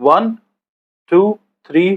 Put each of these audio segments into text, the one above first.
1 2 3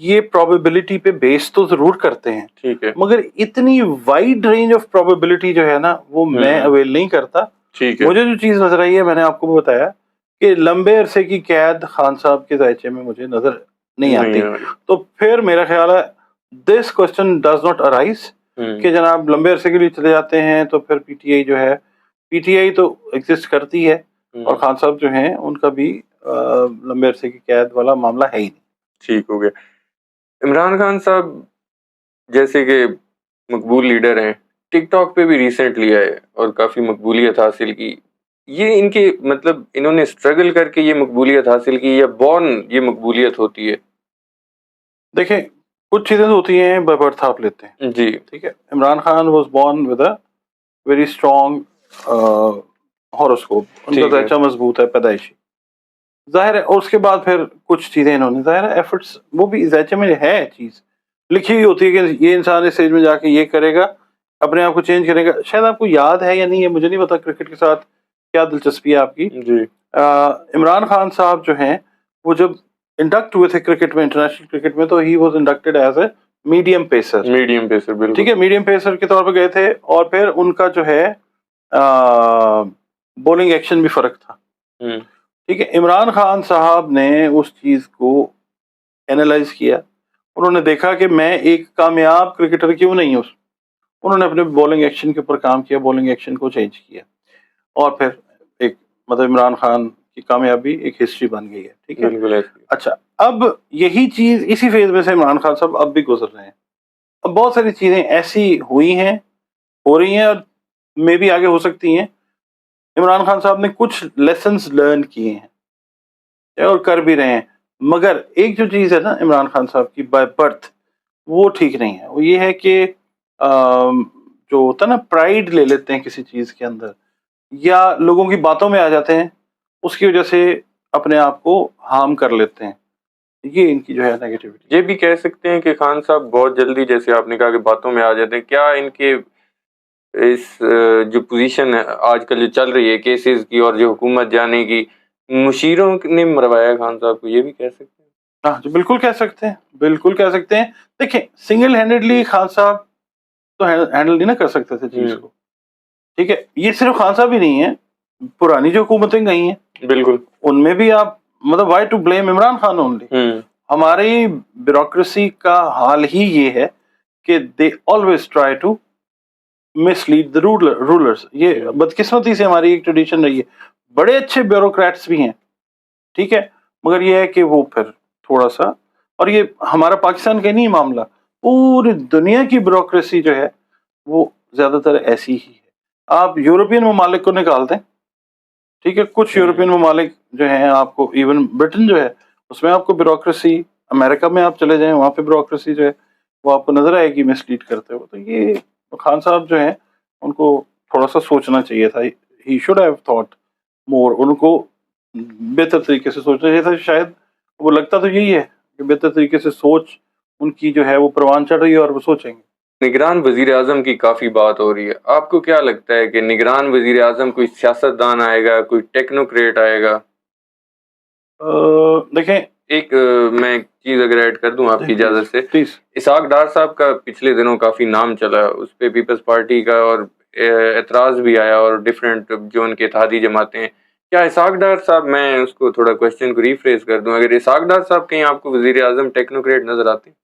یہ probability پہ بیس تو ضرور کرتے ہیں, ٹھیک ہے, مگر اتنی وائڈ رینج آف probability جو ہے نا وہ میں اویل نہیں کرتا. ٹھیک ہے, مجھے جو چیز نظر آئی ہے, میں نے آپ کو بتایا کہ لمبے عرصے کی قید خان صاحب کے ذائچے میں مجھے نظر نہیں آتی. تو پھر میرا خیال ہے this question does not arise کہ جناب لمبے عرصے کے لیے چلے جاتے ہیں تو پھر پی ٹی آئی جو ہے, پی ٹی آئی تو ایگزسٹ کرتی ہے اور خان صاحب جو ہیں ان کا بھی لمبے عرصے کی قید والا معاملہ ہے ہی نہیں. ٹھیک ہو گیا. عمران خان صاحب جیسے کہ مقبول لیڈر ہیں, ٹک ٹاک پہ بھی ریسنٹلی آئے اور کافی مقبولیت حاصل کی. یہ ان کے مطلب انہوں نے اسٹرگل کر کے یہ مقبولیت حاصل کی یا بورن یہ مقبولیت ہوتی ہے؟ دیکھیں کچھ چیزیں ہوتی ہیں بائی برتھ آپ لیتے ہیں جی, ٹھیک ہے. Imran Khan was born with a very strong horoscope, ان کا ذائچہ مضبوط ہے پیدائشی, ظاہر ہے. اور اس کے بعد پھر کچھ چیزیں انہوں نے ظاہر ہے ایفرٹس, وہ بھی ذائچے میں ہے چیز لکھی ہوئی ہوتی ہے کہ یہ انسان اس اسٹیج میں جا کے یہ کرے گا, اپنے آپ کو چینج کرے گا. شاید آپ کو یاد ہے یا نہیں ہے, مجھے نہیں پتا کرکٹ کے ساتھ کیا دلچسپی ہے آپ کی. جی, عمران خان صاحب جو ہیں وہ جب انڈکٹ ہوئے تھے کرکٹ میں, انٹرنیشنل کرکٹ میں, تو he was inducted as a medium pacer. بالکل ٹھیک ہے, میڈیم پیسر کے طور پہ گئے تھے, اور پھر ان کا جو ہے بولنگ ایکشن بھی فرق تھا. ٹھیک ہے, عمران خان صاحب نے اس چیز کو اینالائز کیا, انہوں نے دیکھا کہ میں ایک کامیاب کرکٹر کیوں نہیں ہوں. انہوں نے اپنے بولنگ ایکشن کے اوپر کام کیا, بولنگ ایکشن کو چینج کیا, اور پھر ایک مطلب عمران خان کی کامیابی ایک ہسٹری بن گئی ہے. ٹھیک ہے, بالکل. اچھا, اب یہی چیز اسی فیز میں سے عمران خان صاحب اب بھی گزر رہے ہیں. اب بہت ساری چیزیں ایسی ہوئی ہیں, ہو رہی ہیں, اور میں بھی آگے ہو سکتی ہیں. عمران خان صاحب نے کچھ لیسنز لرن کیے ہیں اور کر بھی رہے ہیں, مگر ایک جو چیز ہے نا عمران خان صاحب کی بائی برتھ, وہ ٹھیک نہیں ہے. وہ یہ ہے کہ جو ہوتا ہے نا پرائیڈ لے لیتے ہیں کسی چیز کے اندر, یا لوگوں کی باتوں میں آ جاتے ہیں, اس کی وجہ سے اپنے آپ کو ہارم کر لیتے ہیں. یہ ان کی جو ہے نیگیٹیوٹی. یہ بھی کہہ سکتے ہیں کہ خان صاحب بہت جلدی, جیسے آپ نے کہا کہ باتوں میں آ جاتے ہیں, کیا ان کے اس جو پوزیشن آج کل جو چل رہی ہے کیسز کی اور جو حکومت جانے کی, مشیروں نے مروایا خان صاحب کو, یہ بھی کہہ سکتے ہیں؟ ہاں جی, بالکل کہہ سکتے ہیں, بالکل کہہ سکتے ہیں. دیکھیں سنگل ہینڈیڈلی خان صاحب تو ہینڈل نہیں نہ کر سکتے تھے چیز کو. ٹھیک ہے, یہ صرف خان صاحب ہی نہیں ہے, پرانی جو حکومتیں گئی ہیں بالکل ان میں بھی آپ مطلب why to blame Imran Khan only. ہماری بیوروکریسی کا حال ہی یہ ہے کہ they always try to mislead the rulers. یہ بدقسمتی سے ہماری ایک ٹریڈیشن رہی ہے. بڑے اچھے بیوروکریٹس بھی ہیں, ٹھیک ہے, مگر یہ ہے کہ وہ پھر تھوڑا سا, اور یہ ہمارا پاکستان کا نہیں معاملہ, پوری دنیا کی بیوروکریسی جو ہے وہ زیادہ تر ایسی ہی ہے. آپ یورپین ممالک کو نکال دیں, ٹھیک ہے, کچھ یورپین ممالک جو ہیں, آپ کو ایون برٹن جو ہے اس میں آپ کو بیوروکریسی, امریکہ میں آپ چلے جائیں وہاں پہ بیوروکریسی جو ہے وہ آپ کو نظر آئے گی مس لیڈ کرتے ہوئے. تو یہ خان صاحب جو ہیں ان کو تھوڑا سا سوچنا چاہیے تھا. ہی شوڈ ہیو تھاٹ مور, ان کو بہتر طریقے سے سوچنا چاہیے تھا. شاید وہ لگتا تو یہی ہے کہ بہتر طریقے سے سوچ ان کی جو ہے وہ پروان چڑھ رہی ہے, اور وہ سوچیں گے. نگران وزیر اعظم کی کافی بات ہو رہی ہے, آپ کو کیا لگتا ہے کہ نگران وزیر اعظم کوئی سیاستدان آئے گا, کوئی ٹیکنوکریٹ آئے گا؟ دیکھیں ایک میں ایک چیز اگر ایڈ کر دوں آپ کی اجازت سے, پلیز. اسحاق ڈار صاحب کا پچھلے دنوں کافی نام چلا, اس پہ پیپلز پارٹی کا اور اعتراض بھی آیا, اور ڈفرینٹ جو ان کے اتحادی جماعتیں ہیں. کیا اسحاق ڈار صاحب, میں اس کو تھوڑا کوشچن کو ریفریز کر دوں, اگر اسحاق ڈار صاحب کہیں آپ کو وزیر اعظم ٹیکنوکریٹ نظر آتے ہیں؟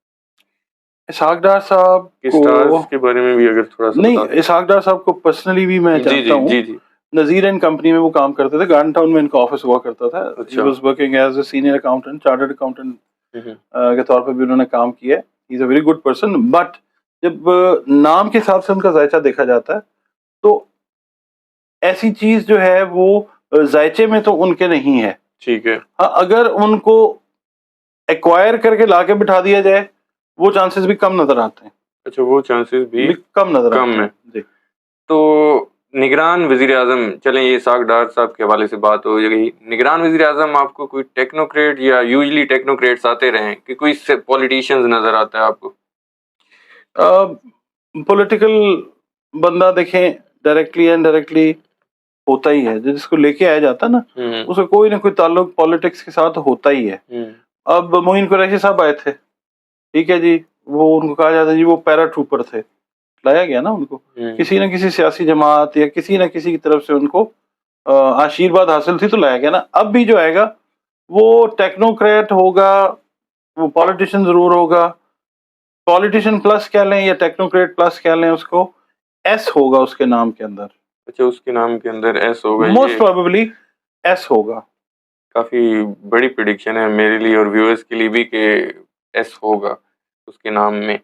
اسحاق ڈار صاحب کو کے بارے میں بھی اگر تھوڑا سا نہیں, اسحاق ڈار صاحب کو پرسنلی بھی میں جانتا ہوں. جی نذیر اینڈ کمپنی میں وہ کام کرتے تھے, گارڈن ٹاؤن میں ان کا آفس ہوا کرتا تھا. He was working as a senior accountant, chartered accountant کے طور پہ بھی انہوں نے کام کیا ہے. He is a very good person, but جب نام کے حساب سے ان کا ذائچہ دیکھا جاتا ہے تو ایسی چیز جو ہے وہ ذائچے میں تو ان کے نہیں ہے. ٹھیک ہے, ہاں, اگر ان کو ایکوائر کر کے لا کے بٹھا دیا جائے وہ چانسز بھی کم نظر آتے ہیں. اچھا, وہ چانسز بھی کم نظر کم آتے ہیں. جی. تو نگران وزیر اعظم, چلیں یہ اسحاق ڈار صاحب کے حوالے سے بات ہو گئی, نگران وزیر اعظم آپ کو کوئی ٹیکنوکریٹ, یا یوزلی ٹیکنوکریٹس آتے رہیں کہ کوئی پولیٹیشینز نظر آتا ہے آپ کو؟ پولیٹیکل بندہ دیکھیں ڈائریکٹلی اینڈ ڈائریکٹلی ہوتا ہی ہے, جس کو لے کے آیا جاتا ہے نا اس کا کوئی نہ کوئی تعلق پالیٹکس کے ساتھ ہوتا ہی ہے. اب معین قریشی صاحب آئے تھے, ٹھیک ہے جی، وہ ان کو کہا جاتا ہے جی وہ پیرا ٹروپر تھے، لایا گیا نا ان کو کسی نہ کسی سیاسی جماعت یا کسی نہ کسی کی طرف سے ان کو آشیرواد حاصل تھی تو لایا گیا نا. اب بھی جو آئے گا وہ ٹیکنوکریٹ ہوگا، وہ پالیٹیشین ضرور ہوگا، پالیٹیشین پلس کہہ لیں یا ٹیکنوکریٹ پلس کہہ لیں، اس کو ایس ہوگا اس کے نام کے اندر. اچھا، اس کے نام کے اندر ایس ہوگا. موسٹ پروبیبلی ایس ہوگا. کافی بڑی پریڈکشن ہے میرے لیے اور ویورز کے لیے بھی کہ ایس ہوگا اس کے نام میں.